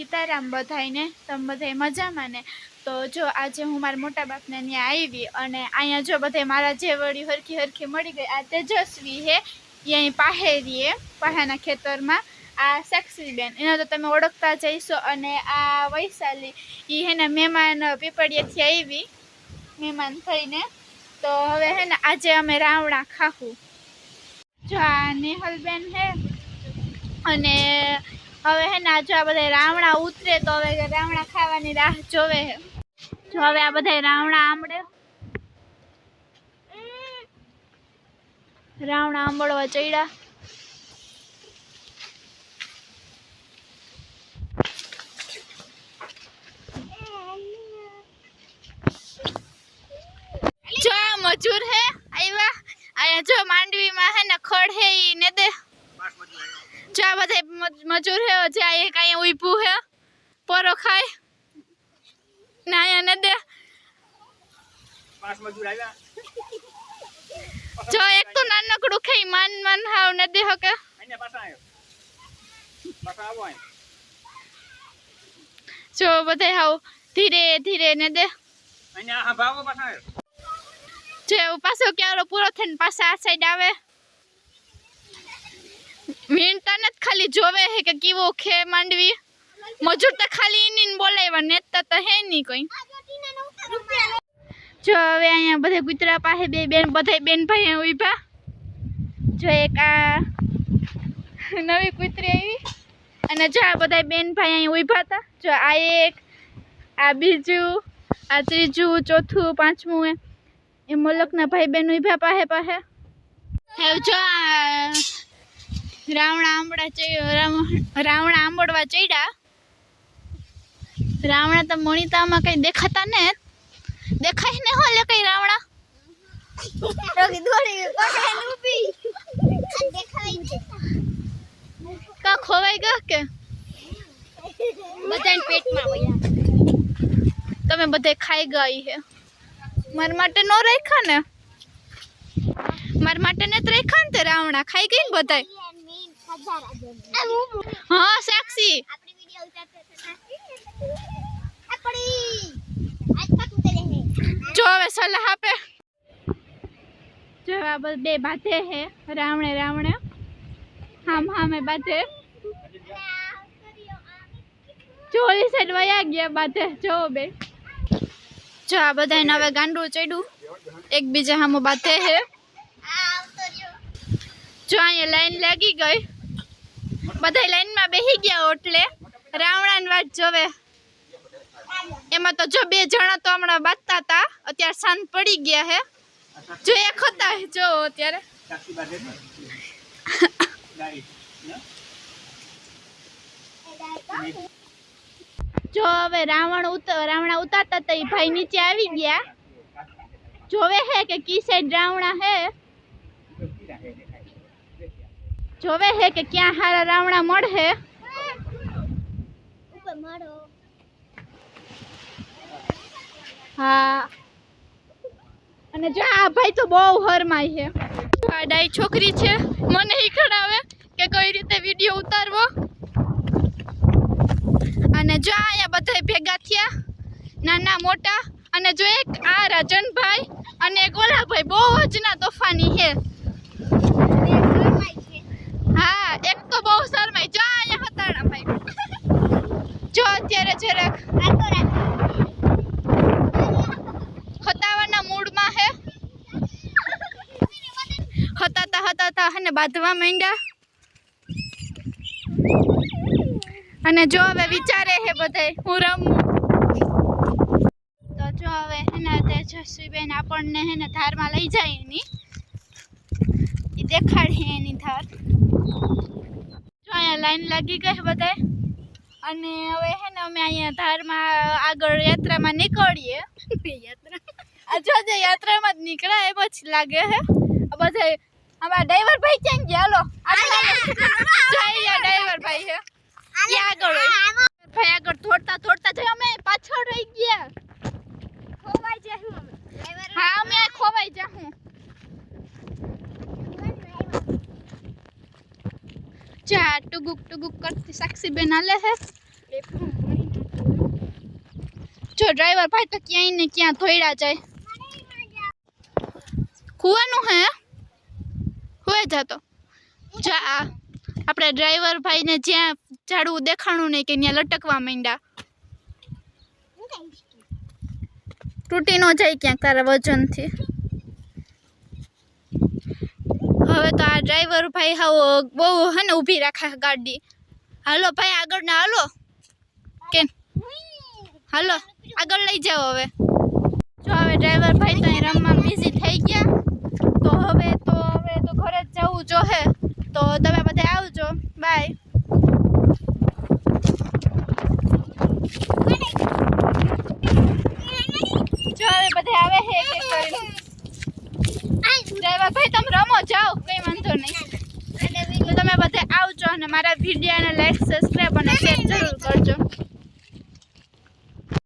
સીતારામ બધાઈને તમે બધાય મજામાં ને। તો જો આજે હું મારા મોટા બાપને ત્યાં આવી અને અહીંયા જો બધાય મારા જે વળી હરખી હરખી મળી ગઈ। આ તેજસ્વી હે એ અહીં પાહેરીએ પાહાના ખેતરમાં। આ સાક્ષીબેન એને તો તમે ઓળખતા જઈશો અને આ વૈશાલી એ હે ને મહેમાન પીપળિયેથી આવી મહેમાન થઈને। તો હવે હે ને આજે અમે રાવણા ખાવું। જો આ નેહલબેન હે અને હવે હે ને જો આ બધા રાવણા ઉતરે તો હવે રાવણા ખાવાની રાહ જોવે હે। જો હવે આ બધા રાવણા આંબળે રાવણા આંબળવા ચડ્યા। જો આ મજૂર હે આવ્યા અહીંયા જો માંડવીમાં હે ને ખડ હે ઈ ને દે। જો આ બધા મજૂર હે જે આ એક અહીંયા ઊભું હે પોરો ખાય ને અહીંયા ને દે। 5 મજૂર આવ્યા। જો એક તો નાનકડું ખાઈ માન હાવ ને દે હકે અહીંયા પાછા આવ્યો પાછા આવો અહીં। જો બધા હાવ ધીરે ધીરે ને દે અહીંયા હા ભાગો પાછા આવ્યો। જો પાછો ક્યારો પૂરો થઈને પાછા આ સાઈડ આવે વીણતા ને ખાલી જોવે હે કે કેવો ખે માંડવી। મજૂર તો ખાલી ઇનીન બોલાવ્યા નેતા તો હે નહીં કોઈ। જો હવે અહીંયા બધા કૂતરા પાસે બે બેન બધા બેન ભાઈ ઉભા। જો એક આ નવી કૂતરી આવી અને જો આ બધા બેન ભાઈ અહીંયા ઉભા હતા। જો આ એક આ બીજું આ ત્રીજું ચોથું પાંચમું એ મોલકના ભાઈ બેન ઉભા પાસે પાસે। હવે જો આ રાવણા આંબળવા ચડ્યા। રાવણા તો મોનિતામાં કઈ દેખાતા ને દેખાય ને હોલે કઈ રાવણા કા ખોવાઈ ગયા કે બધાને પેટમાં વયા તમે બધે ખાઈ ગઈ હે। માર માટે નો રાખ્યા ને માર માટે ને તો રાખ્યા ને તે રાવણા ખાઈ ગઈ ને બધાય। હા સાક્ષી જો હવે સલાહ આપે। જો આ બે બાધે હે રાવણે હામે બાધે જો ઓલી સાઈડ વયા ગયા બાધે જો બે। જો આ બધાને હવે ગાંડું ચડ્યું એકબીજા સામુ બાધે હે। જો અહીંયા લાઈન લાગી ગઈ બધા લાઈનમાં બેસી ગયા એટલે રાવણાની વાત જોવે। એમાં તો જો 2 જણા તો હમણાં બાંધતા હતા અત્યારે શાંત પડી ગયા હે। જો એક હતા જો અત્યારે જો હવે રાવણા ઉતારતા હતા એ ભાઈ નીચે આવી ગયા જોવે હે કે કી સાઈડ રાવણા હે જોવે હે કે ક્યાં હારા રાવણા મળે। હા અને જો આ ભાઈ તો બહુ હરમાય છે। આ ડાઈ છોકરી છે મને શીખડાવે કે કઈ રીતે વિડીયો ઉતારવો। અને જો અહીંયા બધા ભેગા થયા નાના મોટા અને જો એક આ રાજનભાઈ અને એક ઓલાભાઈ બહુ જ ના તોફાની છે। હા એક તો બહુ શરમાય જો અહીંયા હતાણા ભાઈ જો અત્યારે જરાક હતાવાના મૂડમાં હે હતાતા હે ને બાંધવા માંડ્યા। અને જો હવે વિચારે હે બધાય હું રમું તો જો હવે હે ને તેજસ્વીબેન આપણને હે ને ધારમાં લઈ જાય એની એ દેખાડે એની ધાર। જો અહીંયા લાઈન લાગી ગઈ બધાય અને હવે હે ને અમે અહીંયા ધારમાં આગળ યાત્રામાં નીકળીએ। જો યાત્રામાં જ નીકળ્યા એ પછી લાગે હે બધા અમારા ડ્રાઈવર ભાઈ ક્યાં ગયા હાલો ડ્રાઈવર ભાઈ હે આગળ ભાઈ આગળ થોડતા જાય અમે પાછળ રહી ગયા ખોવાઈ જાહું અમે। હા અમે ખોવાઈ જાહું। જા ટુગુક કરતી સાક્ષી બેન આલે હે ડ્રાઈવર ભાઈ તો ક્યાંય ને ક્યાં ધોઈડા જાય. કુવાનું હે હોય જાતો જા આપણે ડ્રાઈવર ભાઈ ને જ્યાં ઝાડવું દેખાણું નહીં કે ત્યાં લટકવા માંડ્યા. તૂટી ન જાય ક્યાંક તારા વજનથી. હવે તો આ ડ્રાઈવર ભાઈ હાવ બહુ હે ને ઊભી રાખે ગાડી. હાલો ભાઈ આગળ ના હાલો કે હાલો આગળ લઈ જાઓ. હવે જો હવે ડ્રાઈવર ભાઈ તો અહીં રમવા બિઝી થઈ ગયા. તો હવે તો ઘરે જ જવું જોહે. તો તમે બધા આવજો. બાય. જો હવે બધા આવે છે એક એક કરીને. ડ્રાઈવર ભાઈ તમે રમો જાઓ કઈ વાંધો નહીં. તો તમે બધા આવજો અને મારા વિડીયોને લાઈક સબસ્ક્રાઈબ અને શેર જરૂર કરજો.